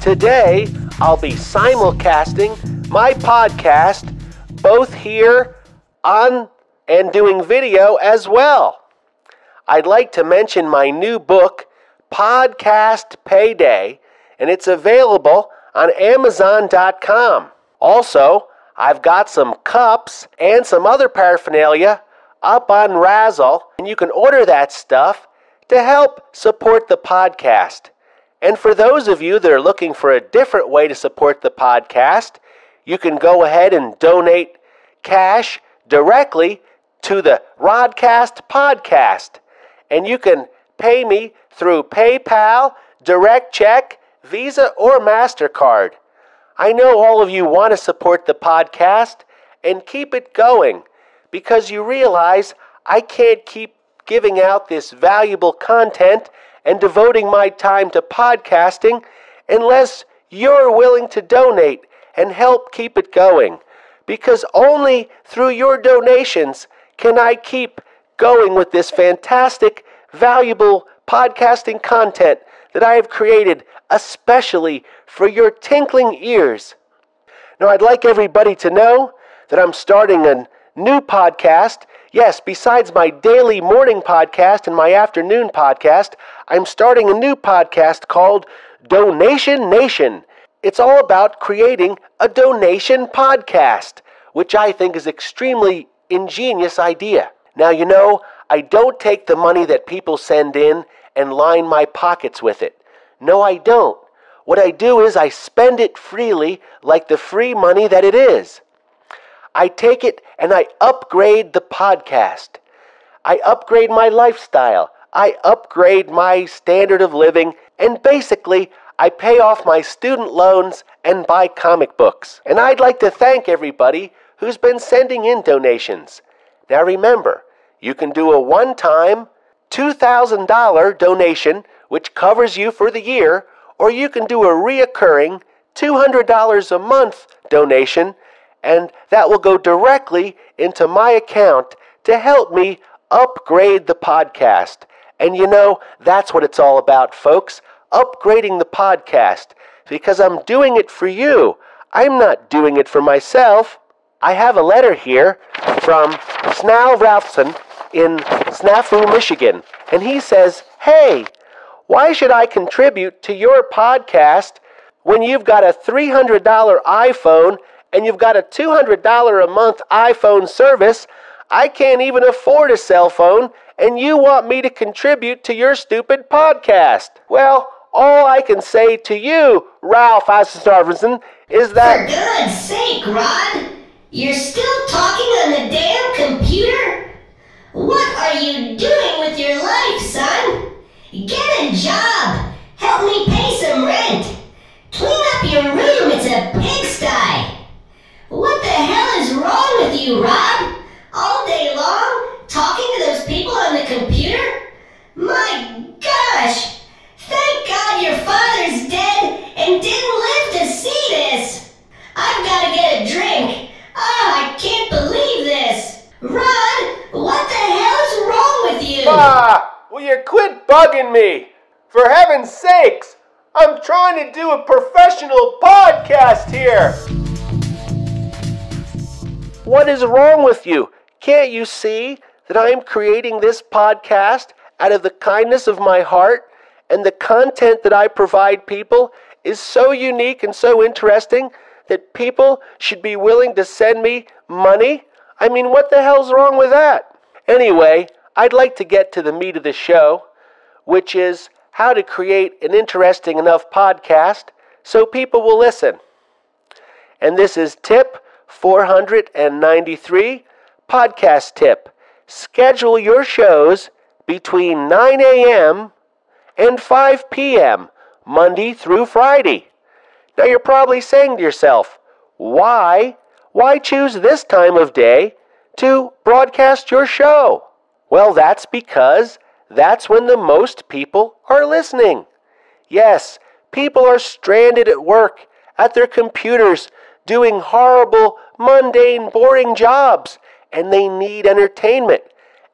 Today, I'll be simulcasting my podcast, both here on and doing video as well. I'd like to mention my new book, Podcast Payday, and it's available on Amazon.com. Also, I've got some cups and some other paraphernalia up on Razzle, and you can order that stuff to help support the podcast. And for those of you that are looking for a different way to support the podcast, you can go ahead and donate cash directly to the Rodcast Podcast. And you can pay me through PayPal, direct check, Visa, or MasterCard. I know all of you want to support the podcast and keep it going because you realize I can't keep giving out this valuable content and devoting my time to podcasting unless you're willing to donate and help keep it going. Because only through your donations can I keep going with this fantastic, valuable podcasting content that I have created especially for your tinkling ears. Now, I'd like everybody to know that I'm starting a new podcast. Yes, besides my daily morning podcast and my afternoon podcast, I'm starting a new podcast called Donation Nation. It's all about creating a donation podcast, which I think is an extremely ingenious idea. Now, you know, I don't take the money that people send in and line my pockets with it. No, I don't. What I do is I spend it freely like the free money that it is. I take it and I upgrade the podcast. I upgrade my lifestyle. I upgrade my standard of living. And basically, I pay off my student loans and buy comic books. And I'd like to thank everybody who's been sending in donations. Now remember, you can do a one-time $2,000 donation, which covers you for the year, or you can do a reoccurring $200 a month donation, and that will go directly into my account to help me upgrade the podcast. And you know, that's what it's all about, folks, upgrading the podcast, because I'm doing it for you. I'm not doing it for myself. I have a letter here from Snal Ralphson in Snafu, Michigan, and he says, "Hey, why should I contribute to your podcast when you've got a $300 iPhone and you've got a $200 a month iPhone service? I can't even afford a cell phone, and you want me to contribute to your stupid podcast." Well, all I can say to you, Ralph Assenarvison, is that... For God's sake, Rod! You're still talking on the damn computer? What are you doing with your life, son? Get a job! Help me pay some rent! Clean up your room, it's a pigsty! What the hell is wrong with you, Rob? All day long, talking to those people on the computer? My gosh! Thank God your father's dead and didn't live to see this! I've gotta get a drink. I can't believe this! Rod, what the hell is wrong with you? Will you quit bugging me? For heaven's sakes, I'm trying to do a professional podcast here. What is wrong with you? Can't you see that I'm creating this podcast out of the kindness of my heart, and the content that I provide people is so unique and so interesting that people should be willing to send me money? I mean, what the hell's wrong with that? Anyway, I'd like to get to the meat of the show, which is how to create an interesting enough podcast so people will listen. And this is tip 493, podcast tip. Schedule your shows between 9 a.m. and 5 p.m., Monday through Friday. Now you're probably saying to yourself, why choose this time of day to broadcast your show? Well, that's because that's when the most people are listening. Yes, people are stranded at work, at their computers, doing horrible, mundane, boring jobs, and they need entertainment.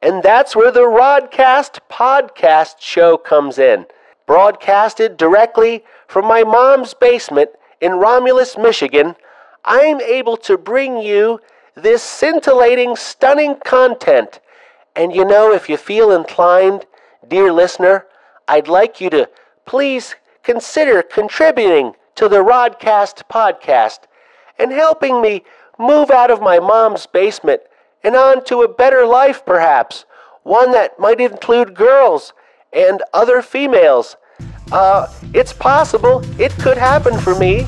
And that's where the Rodcast Podcast Show comes in. broadcasted directly from my mom's basement in Romulus, Michigan, I'm able to bring you this scintillating, stunning content. And you know, if you feel inclined, dear listener, I'd like you to please consider contributing to the Rodcast Podcast and helping me move out of my mom's basement and on to a better life, perhaps, one that might include girls and other females. It's possible it could happen for me.